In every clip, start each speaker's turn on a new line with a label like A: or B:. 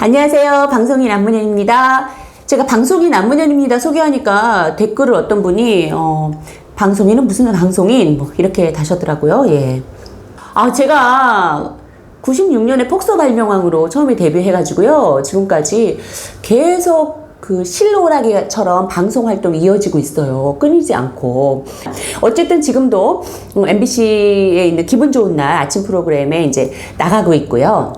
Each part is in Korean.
A: 안녕하세요. 방송인 안문현입니다. 제가 방송인 안문현입니다 소개하니까 댓글을 어떤 분이 방송인은 무슨 방송인 뭐 이렇게 다셨더라고요. 예. 제가 96년에 폭소 발명왕으로 처음에 데뷔해가지고요. 지금까지 계속 그 실오라기처럼 방송 활동이 이어지고 있어요. 끊이지 않고. 어쨌든 지금도 MBC에 있는 기분 좋은 날 아침 프로그램에 이제 나가고 있고요.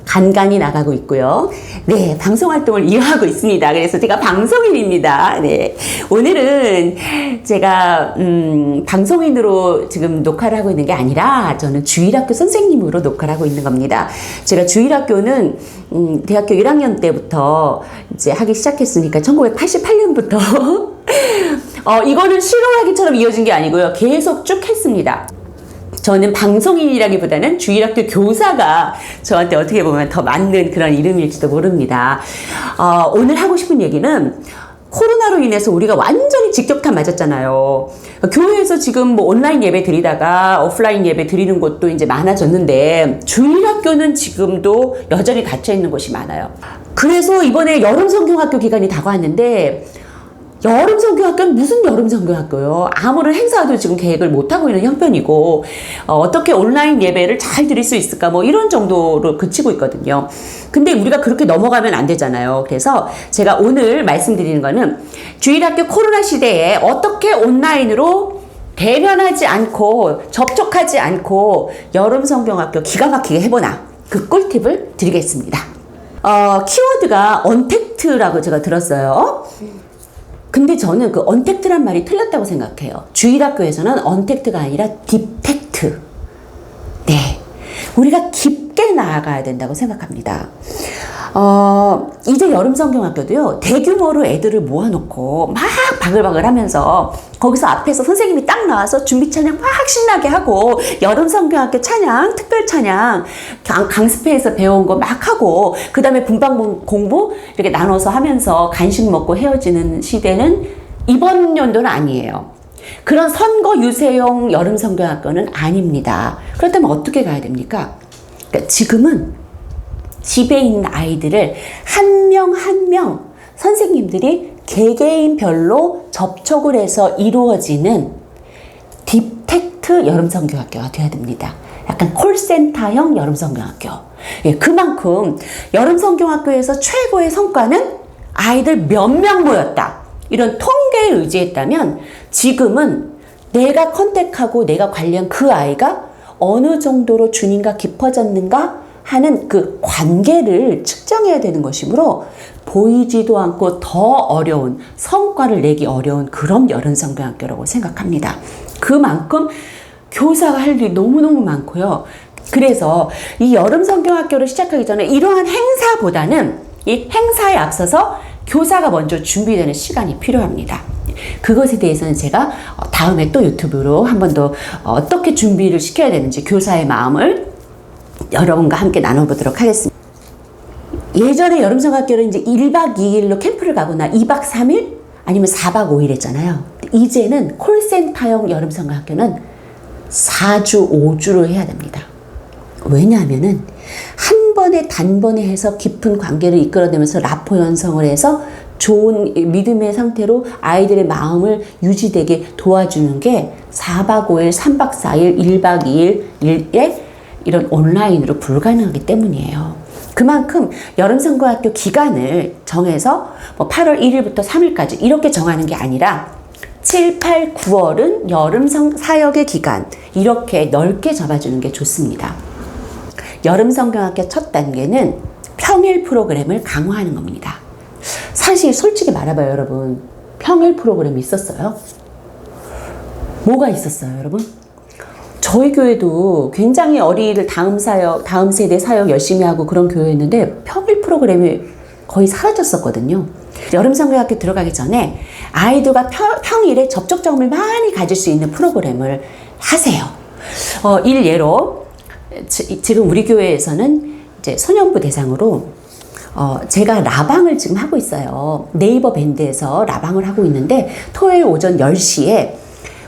A: 간간히 나가고 있고요. 네, 방송 활동을 이어가고 있습니다. 그래서 제가 방송인입니다. 네. 오늘은 제가, 방송인으로 지금 녹화를 하고 있는 게 아니라 저는 주일학교 선생님으로 녹화를 하고 있는 겁니다. 제가 주일학교는, 대학교 1학년 때부터 이제 하기 시작했으니까 1988년부터 이거는 실오라기처럼 이어진 게 아니고요. 계속 쭉 했습니다. 저는 방송인이라기보다는 주일학교 교사가 저한테 어떻게 보면 더 맞는 그런 이름일지도 모릅니다. 오늘 하고 싶은 얘기는 코로나로 인해서 우리가 완전히 직격탄 맞았잖아요. 교회에서 지금 뭐 온라인 예배 드리다가 오프라인 예배 드리는 곳도 이제 많아졌는데 주일학교는 지금도 여전히 닫혀 있는 곳이 많아요. 그래서 이번에 여름 성경학교 기간이 다가왔는데 여름 성경학교는 무슨 여름 성경학교요? 아무런 행사도 지금 계획을 못하고 있는 형편이고 어떻게 온라인 예배를 잘 드릴 수 있을까 뭐 이런 정도로 그치고 있거든요. 근데 우리가 그렇게 넘어가면 안 되잖아요. 그래서 제가 오늘 말씀드리는 거는 주일학교 코로나 시대에 어떻게 온라인으로 대면하지 않고 접촉하지 않고 여름 성경학교 기가 막히게 해보나 그 꿀팁을 드리겠습니다. 키워드가 언택트라고 제가 들었어요. 근데 저는 그 언택트란 말이 틀렸다고 생각해요. 주일학교에서는 언택트가 아니라 디펙트. 네. 우리가 깊게 나아가야 된다고 생각합니다. 이제 여름 성경학교도요, 대규모로 애들을 모아놓고 막 바글바글 하면서 거기서 앞에서 선생님이 딱 나와서 준비 찬양 막 신나게 하고 여름 성경학교 찬양, 특별 찬양, 강습회에서 배운 거 막 하고 그 다음에 분방 공부 이렇게 나눠서 하면서 간식 먹고 헤어지는 시대는 이번 연도는 아니에요. 그런 선거 유세용 여름 성경학교는 아닙니다. 그렇다면 어떻게 가야 됩니까? 그러니까 지금은 집에 있는 아이들을 한 명 한 명 선생님들이 개개인별로 접촉을 해서 이루어지는 디텍트 여름성경학교가 되어야 됩니다. 약간 콜센터형 여름성경학교. 예, 그만큼 여름성경학교에서 최고의 성과는 아이들 몇 명 모였다. 이런 통계에 의지했다면 지금은 내가 컨택하고 내가 관리한 그 아이가 어느 정도로 주님과 깊어졌는가 하는 그 관계를 측정해야 되는 것이므로 보이지도 않고 더 어려운 성과를 내기 어려운 그런 여름성경학교라고 생각합니다. 그만큼 교사가 할 일이 너무너무 많고요. 그래서 이 여름성경학교를 시작하기 전에 이러한 행사보다는 이 행사에 앞서서 교사가 먼저 준비되는 시간이 필요합니다. 그것에 대해서는 제가 다음에 또 유튜브로 한 번 더 어떻게 준비를 시켜야 되는지 교사의 마음을 여러분과 함께 나눠보도록 하겠습니다. 예전에 여름성경학교는 이제 1박 2일로 캠프를 가거나 2박 3일 아니면 4박 5일 했잖아요. 이제는 콜센터형 여름성경학교는 4주, 5주로 해야 됩니다. 왜냐하면은 한 번에 단번에 해서 깊은 관계를 이끌어내면서 라포 형성을 해서 좋은 믿음의 상태로 아이들의 마음을 유지되게 도와주는 게 4박 5일, 3박 4일, 1박 2일에 이런 온라인으로 불가능하기 때문이에요. 그만큼 여름성경학교 기간을 정해서 뭐 8월 1일부터 3일까지 이렇게 정하는 게 아니라 7, 8, 9월은 여름성 사역의 기간 이렇게 넓게 잡아주는 게 좋습니다. 여름성경학교 첫 단계는 평일 프로그램을 강화하는 겁니다. 사실 솔직히 말해봐요 여러분. 평일 프로그램이 있었어요? 뭐가 있었어요 여러분? 저희 교회도 굉장히 어린이들 다음 세대 사역 열심히 하고 그런 교회였는데 평일 프로그램이 거의 사라졌었거든요. 여름성경학교 들어가기 전에 아이들과 평일에 접촉점을 많이 가질 수 있는 프로그램을 하세요. 일예로 지금 우리 교회에서는 이제 소년부 대상으로 제가 라방을 지금 하고 있어요. 네이버 밴드에서 라방을 하고 있는데 토요일 오전 10시에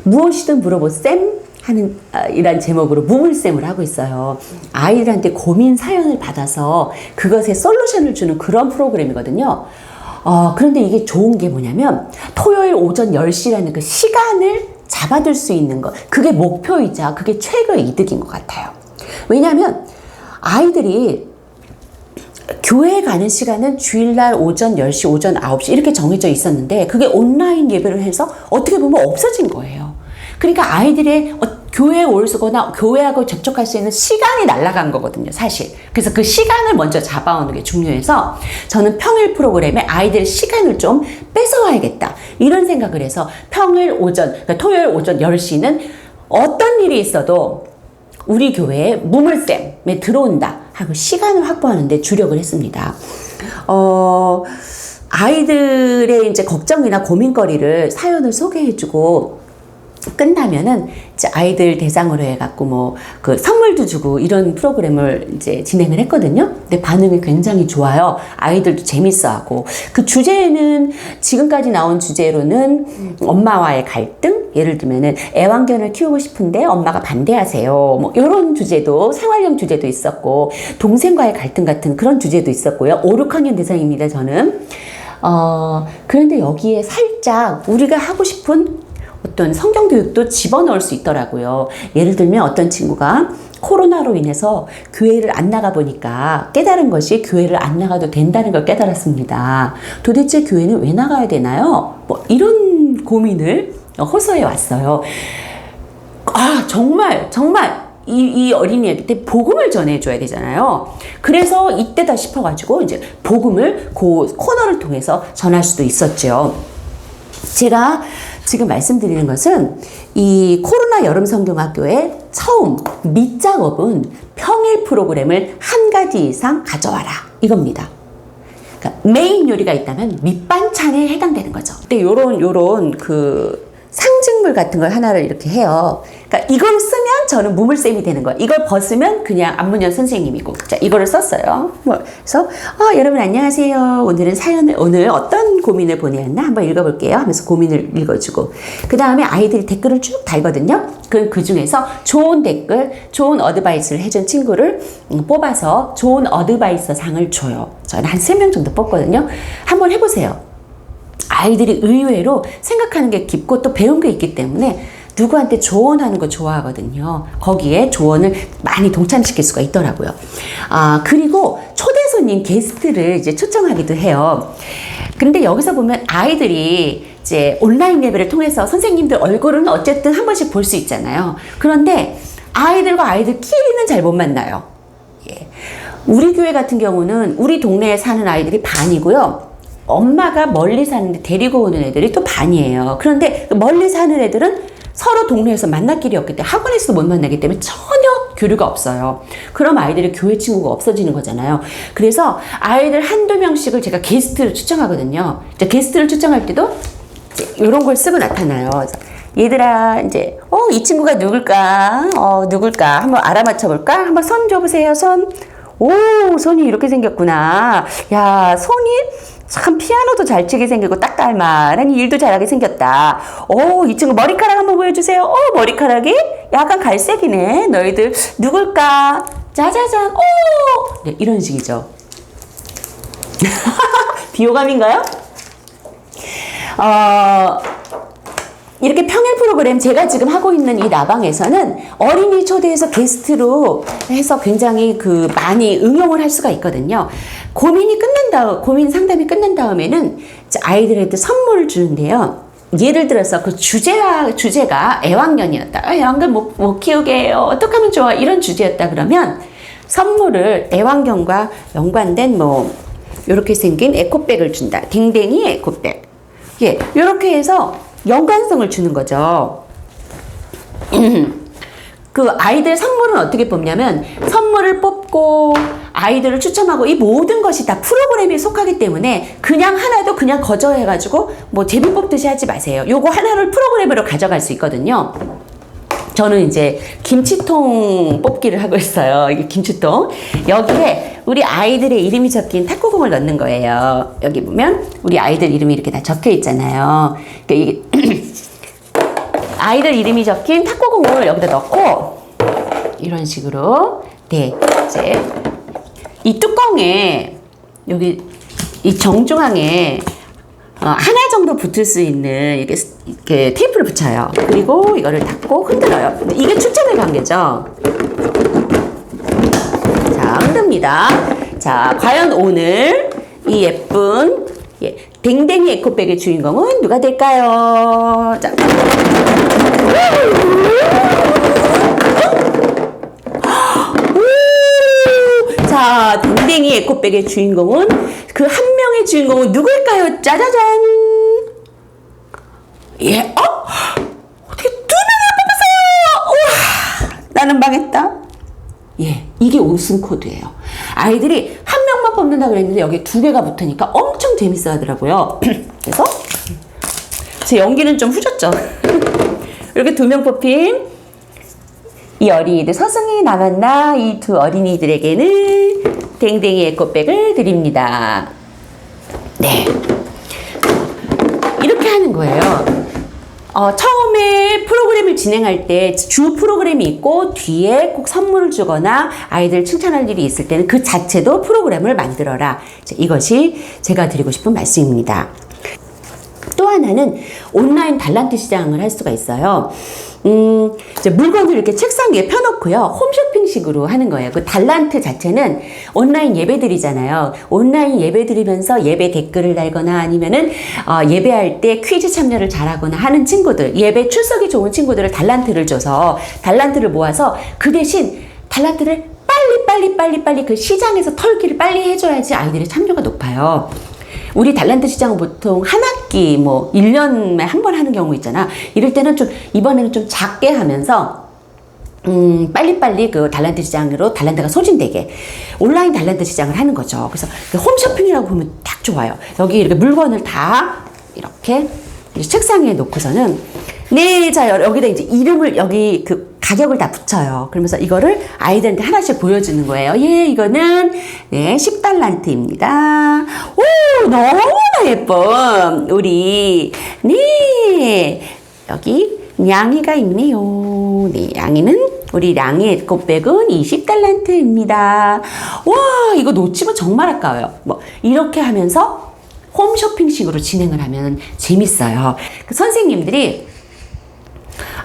A: 무엇이든 물어보 쌤 하는 이란 제목으로 무물쌤을 하고 있어요. 아이들한테 고민 사연을 받아서 그것에 솔루션을 주는 그런 프로그램이거든요. 그런데 이게 좋은 게 뭐냐면 토요일 오전 10시라는 그 시간을 잡아둘 수 있는 것, 그게 목표이자 그게 최고의 이득인 것 같아요. 왜냐하면 아이들이 교회에 가는 시간은 주일날 오전 10시, 오전 9시 이렇게 정해져 있었는데 그게 온라인 예배를 해서 어떻게 보면 없어진 거예요. 그러니까 아이들의 교회에 오거나 교회하고 접촉할 수 있는 시간이 날아간 거거든요, 사실. 그래서 그 시간을 먼저 잡아오는 게 중요해서 저는 평일 프로그램에 아이들의 시간을 좀 뺏어와야겠다 이런 생각을 해서 평일 오전, 그러니까 토요일 오전 10시는 어떤 일이 있어도 우리 교회에 무물쌤에 들어온다 하고 시간을 확보하는 데 주력을 했습니다. 아이들의 이제 걱정이나 고민거리를 사연을 소개해주고 끝나면은 이제 아이들 대상으로 해갖고 뭐 그 선물도 주고 이런 프로그램을 이제 진행을 했거든요. 근데 반응이 굉장히 좋아요. 아이들도 재밌어하고 그 주제는 지금까지 나온 주제로는 엄마와의 갈등, 예를 들면은 애완견을 키우고 싶은데 엄마가 반대하세요. 뭐 이런 주제도 생활형 주제도 있었고 동생과의 갈등 같은 그런 주제도 있었고요. 5, 6학년 대상입니다. 저는 그런데 여기에 살짝 우리가 하고 싶은 어떤 성경 교육도 집어넣을 수 있더라고요. 예를 들면 어떤 친구가 코로나로 인해서 교회를 안 나가 보니까 깨달은 것이 교회를 안 나가도 된다는 걸 깨달았습니다. 도대체 교회는 왜 나가야 되나요? 뭐 이런 고민을 호소해 왔어요. 정말 이 어린이한테 복음을 전해줘야 되잖아요. 그래서 이때다 싶어가지고 이제 복음을 그 코너를 통해서 전할 수도 있었죠. 제가 지금 말씀드리는 것은 이 코로나 여름 성경학교의 처음 밑작업은 평일 프로그램을 한 가지 이상 가져와라 이겁니다. 그러니까 메인 요리가 있다면 밑반찬에 해당되는 거죠. 근데 요런 그 상징물 같은 걸 하나를 이렇게 해요. 그러니까 이걸 쓰면 저는 무물쌤이 되는 거예요. 이걸 벗으면 그냥 안문현 선생님이고. 자, 이거를 썼어요. 그래서 여러분 안녕하세요. 오늘 어떤 고민을 보내었나 한번 읽어볼게요 하면서 고민을 읽어주고 그 다음에 아이들이 댓글을 쭉 달거든요. 그 중에서 좋은 댓글, 좋은 어드바이스를 해준 친구를 뽑아서 좋은 어드바이서 상을 줘요. 저는 한 3명 정도 뽑거든요. 한번 해보세요. 아이들이 의외로 생각하는 게 깊고 또 배운 게 있기 때문에 누구한테 조언하는 거 좋아하거든요. 거기에 조언을 많이 동참시킬 수가 있더라고요. 그리고 초대 손님 게스트를 이제 초청하기도 해요. 근데 여기서 보면 아이들이 이제 온라인 예배를 통해서 선생님들 얼굴은 어쨌든 한 번씩 볼 수 있잖아요. 그런데 아이들과 아이들끼리는 잘 못 만나요. 예. 우리 교회 같은 경우는 우리 동네에 사는 아이들이 반이고요. 엄마가 멀리 사는데 데리고 오는 애들이 또 반이에요. 그런데 멀리 사는 애들은 서로 동네에서 만날 길이 없기 때문에 학원에서도 못 만나기 때문에 전혀 교류가 없어요. 그럼 아이들의 교회 친구가 없어지는 거잖아요. 그래서 아이들 한두 명씩을 제가 게스트를 추천하거든요. 게스트를 추천할 때도 이런 걸 쓰고 나타나요. 얘들아 이제 이 친구가 누굴까? 누굴까? 한번 알아맞혀 볼까? 한번 손 줘보세요. 손이 이렇게 생겼구나. 야, 손이 참 피아노도 잘 치게 생기고 딱 닮아라니 일도 잘하게 생겼다. 이 친구 머리카락 한번 보여주세요. 머리카락이 약간 갈색이네. 너희들 누굴까? 짜자잔. 네, 이런 식이죠. 비호감인가요? 이렇게 평일 프로그램 제가 지금 하고 있는 이 나방에서는 어린이 초대해서 게스트로 해서 굉장히 많이 응용을 할 수가 있거든요. 고민 상담이 끝난 다음에는 아이들한테 선물을 주는데요. 예를 들어서 그 주제가 애완견이었다. 애완견 못 키우게 해요. 어떻게 하면 좋아? 이런 주제였다 그러면 선물을 애완견과 연관된 이렇게 생긴 에코백을 준다. 댕댕이 에코백. 예, 이렇게 해서 연관성을 주는 거죠. 그 아이들 선물은 어떻게 뽑냐면 선물을 뽑고 아이들을 추첨하고 이 모든 것이 다 프로그램에 속하기 때문에 그냥 하나도 그냥 거저해가지고 제비 뽑듯이 하지 마세요. 요거 하나를 프로그램으로 가져갈 수 있거든요. 저는 이제 김치통 뽑기를 하고 있어요. 이게 김치통. 여기에 우리 아이들의 이름이 적힌 탁구공을 넣는 거예요. 여기 보면 우리 아이들 이름이 이렇게 다 적혀 있잖아요. 그러니까 이게 아이들 이름이 적힌 탁구공을 여기다 넣고 이런 식으로 네, 이제 이 뚜껑에 여기 이 정중앙에 하나 정도 붙을 수 있는 이렇게 테이프를 붙여요. 그리고 이거를 닫고 흔들어요. 이게 추천의 관계죠. 자, 흔듭니다. 자, 과연 오늘 이 예쁜 댕댕이 에코백의 주인공은 누가 될까요? 자. 자, 댕댕이 에코백의 주인공은 그 한 명의 주인공은 누구일까요? 짜자잔! 예, 어떻게 두 명이나 뽑았어요! 우와! 나는 망했다. 예, 이게 우승 코드예요. 아이들이 한 명만 뽑는다 그랬는데 여기 두 개가 붙으니까 엄청 재밌어 하더라고요. 그래서 제 연기는 좀 후졌죠. 이렇게 두 명 뽑힌 이 어린이들, 서승이 남았나 이 두 어린이들에게는 댕댕이 에코백을 드립니다. 네, 이렇게 하는 거예요. 처음에 프로그램을 진행할 때 주 프로그램이 있고 뒤에 꼭 선물을 주거나 아이들 칭찬할 일이 있을 때는 그 자체도 프로그램을 만들어라. 이것이 제가 드리고 싶은 말씀입니다. 또 하나는 온라인 달란트 시장을 할 수가 있어요. 이제 물건을 이렇게 책상 위에 펴놓고요. 홈쇼핑식으로 하는 거예요. 그 달란트 자체는 온라인 예배드리잖아요. 온라인 예배드리면서 예배 댓글을 달거나 아니면은 예배할 때 퀴즈 참여를 잘하거나 하는 친구들, 예배 출석이 좋은 친구들을 달란트를 줘서 달란트를 모아서 그 대신 달란트를 빨리 그 시장에서 털기를 빨리 해줘야지 아이들의 참여가 높아요. 우리 달란트 시장은 보통 한 학기, 1년에 한 번 하는 경우 있잖아. 이럴 때는 이번에는 좀 작게 하면서, 빨리빨리 그 달란트 시장으로 달란트가 소진되게 온라인 달란트 시장을 하는 거죠. 그래서 홈쇼핑이라고 보면 딱 좋아요. 여기 이렇게 물건을 다 이렇게 책상 위에 놓고서는 네, 자, 여기다 이제 이름을 여기 그 가격을 다 붙여요. 그러면서 이거를 아이들한테 하나씩 보여주는 거예요. 예, 이거는 네, 10달란트입니다. 오, 너무나 예쁜 우리 네, 여기 냥이가 있네요. 네, 냥이는 우리 냥이 에코백은 20달란트입니다. 와, 이거 놓치면 정말 아까워요. 이렇게 하면서 홈쇼핑식으로 진행을 하면 재밌어요. 그 선생님들이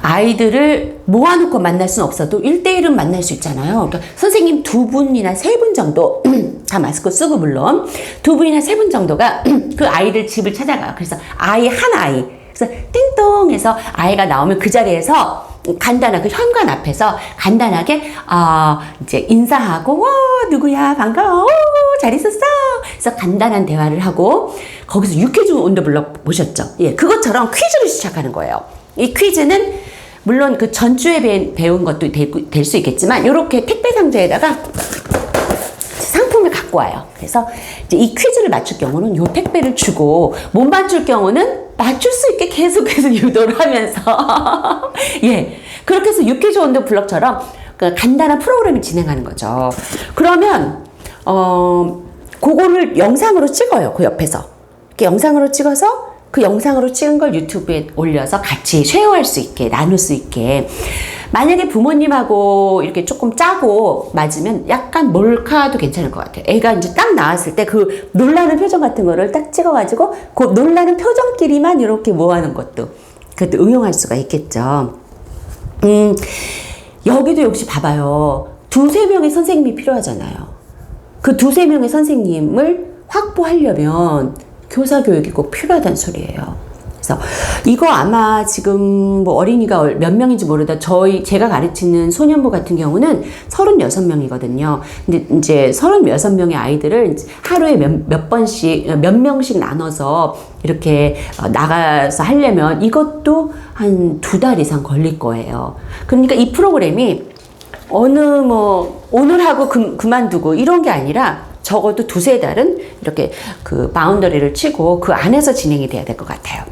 A: 아이들을 모아놓고 만날 수는 없어도 1대1은 만날 수 있잖아요. 그러니까 선생님 2분이나 3분 정도, 다 마스크 쓰고 물론, 2분이나 3분 정도가 그 아이들 집을 찾아가요. 그래서 아이 한 아이. 그래서 띵동 해서 아이가 나오면 그 자리에서 간단하게 현관 앞에서 간단하게 이제 인사하고 와 누구야 반가워 잘 있었어 그래서 간단한 대화를 하고 거기서 유퀴즈 온더블럭 보셨죠? 예, 그것처럼 퀴즈를 시작하는 거예요. 이 퀴즈는 물론 그 전주에 배운 것도 될 수 있겠지만 이렇게 택배 상자에다가 상품을 갖고 와요. 그래서 이제 이 퀴즈를 맞출 경우는 요 택배를 주고 못 맞출 경우는 맞출 수 있게 계속해서 유도를 하면서 예, 그렇게 해서 유퀴즈 온더 블럭처럼 그 간단한 프로그램을 진행하는 거죠. 그러면 그거를 영상으로 찍어요. 그 옆에서 이렇게 영상으로 찍어서 그 영상으로 찍은 걸 유튜브에 올려서 같이 쉐어할 수 있게 나눌 수 있게. 만약에 부모님하고 이렇게 조금 짜고 맞으면 약간 몰카도 괜찮을 것 같아요. 애가 이제 딱 나왔을 때 그 놀라는 표정 같은 거를 딱 찍어가지고 그 놀라는 표정끼리만 이렇게 모아놓은 것도 그것도 응용할 수가 있겠죠. 여기도 역시 봐봐요. 2-3명의 선생님이 필요하잖아요. 그 2-3명의 선생님을 확보하려면 교사 교육이 꼭 필요하다는 소리예요. 그래서 이거 아마 지금 어린이가 몇 명인지 모르다 제가 가르치는 소년부 같은 경우는 36명이거든요. 근데 이제 36명의 아이들을 하루에 몇 명씩 나눠서 이렇게 나가서 하려면 이것도 한 2달 이상 걸릴 거예요. 그러니까 이 프로그램이 오늘 하고 그만두고 이런 게 아니라 적어도 2-3달은 이렇게 그 바운더리를 치고 그 안에서 진행이 돼야 될 것 같아요.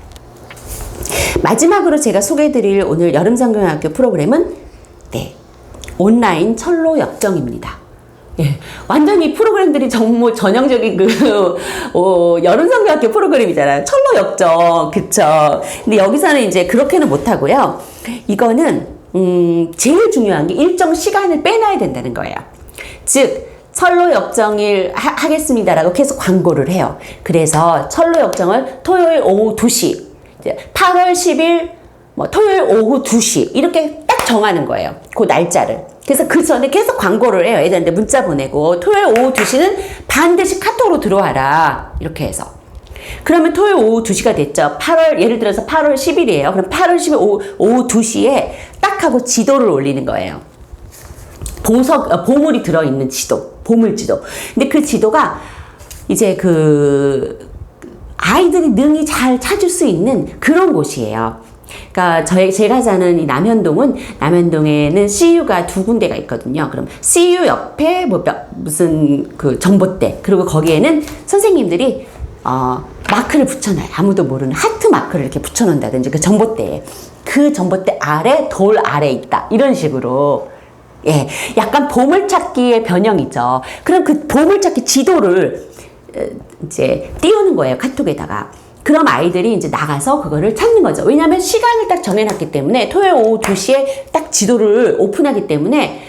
A: 마지막으로 제가 소개해드릴 오늘 여름성경학교 프로그램은 네, 온라인 철로 역정입니다. 예, 완전히 프로그램들이 정말 전형적인 여름성경학교 프로그램이잖아요. 철로 역정, 그쵸? 근데 여기서는 이제 그렇게는 못하고요. 이거는, 제일 중요한 게 일정 시간을 빼놔야 된다는 거예요. 즉, 철로 역정일 하겠습니다라고 계속 광고를 해요. 그래서 철로 역정을 토요일 오후 2시, 8월 10일, 토요일 오후 2시, 이렇게 딱 정하는 거예요. 그 날짜를. 그래서 그 전에 계속 광고를 해요. 애들한테 문자 보내고, 토요일 오후 2시는 반드시 카톡으로 들어와라. 이렇게 해서. 그러면 토요일 오후 2시가 됐죠. 예를 들어서 8월 10일이에요. 그럼 8월 10일 오후 2시에 딱 하고 지도를 올리는 거예요. 보물이 들어있는 지도. 보물지도. 근데 그 지도가 이제 아이들이 능히 잘 찾을 수 있는 그런 곳이에요. 그러니까 제가 사는 이 남현동에는 CU가 2군데가 있거든요. 그럼 CU 옆에 무슨 정보대, 그리고 거기에는 선생님들이 마크를 붙여놔요. 아무도 모르는 하트 마크를 이렇게 붙여놓는다든지 그 정보대에, 그 정보대 아래 돌 아래 있다, 이런 식으로. 예, 약간 보물찾기의 변형이죠. 그럼 그 보물찾기 지도를 이제 띄우는 거예요, 카톡에다가. 그럼 아이들이 이제 나가서 그거를 찾는 거죠. 왜냐하면 시간을 딱 정해놨기 때문에 토요일 오후 2시에 딱 지도를 오픈하기 때문에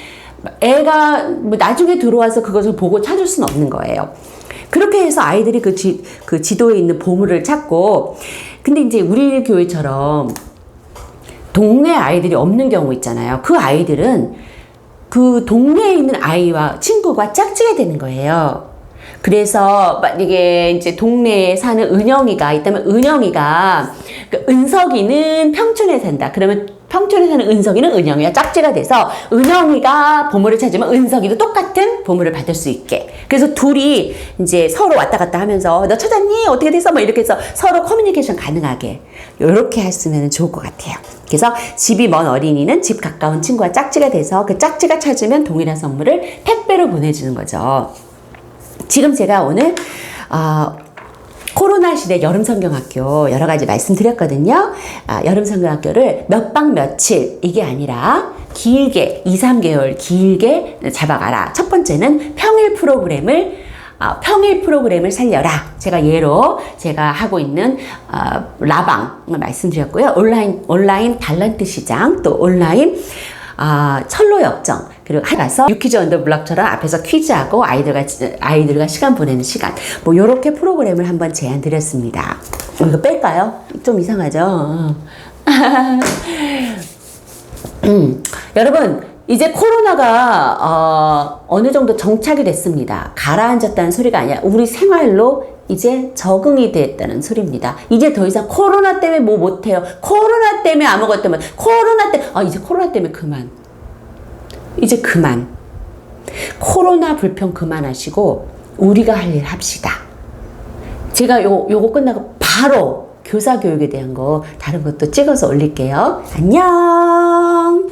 A: 애가 나중에 들어와서 그것을 보고 찾을 수는 없는 거예요. 그렇게 해서 아이들이 그 지도에 있는 보물을 찾고, 근데 이제 우리 교회처럼 동네 아이들이 없는 경우 있잖아요. 그 아이들은 그 동네에 있는 아이와 친구가 짝지게 되는 거예요. 그래서 만약에 이제 동네에 사는 은영이가 있다면 은영이가, 은석이는 평촌에 산다. 그러면 평촌에 사는 은석이는 은영이와 짝지가 돼서 은영이가 보물을 찾으면 은석이도 똑같은 보물을 받을 수 있게. 그래서 둘이 이제 서로 왔다 갔다 하면서 너 찾았니? 어떻게 됐어? 이렇게 해서 서로 커뮤니케이션 가능하게 이렇게 했으면 좋을 것 같아요. 그래서 집이 먼 어린이는 집 가까운 친구와 짝지가 돼서 그 짝지가 찾으면 동일한 선물을 택배로 보내주는 거죠. 지금 제가 오늘 코로나 시대 여름성경학교 여러 가지 말씀드렸거든요. 여름성경학교를 몇 박 며칠 이게 아니라 길게 2-3개월 길게 잡아가라. 첫 번째는 평일 프로그램을 살려라. 제가 예로 제가 하고 있는 라방을 말씀드렸고요. 온라인 달란트 시장, 또 온라인 철로 역정, 그리고 가서 유퀴즈 언더 블럭처럼 앞에서 퀴즈하고 아이들과 시간 보내는 시간, 요렇게 프로그램을 한번 제안 드렸습니다. 이거 뺄까요? 좀 이상하죠? 여러분, 이제 코로나가 어느 정도 정착이 됐습니다. 가라앉았다는 소리가 아니라 우리 생활로 이제 적응이 됐다는 소리입니다. 이제 더 이상 코로나 때문에 못해요. 코로나 때문에 아무것도 못. 이제 코로나 때문에 그만. 이제 그만. 코로나 불평 그만하시고 우리가 할 일 합시다. 제가 요거 끝나고 바로 교사 교육에 대한 거 다른 것도 찍어서 올릴게요. 안녕.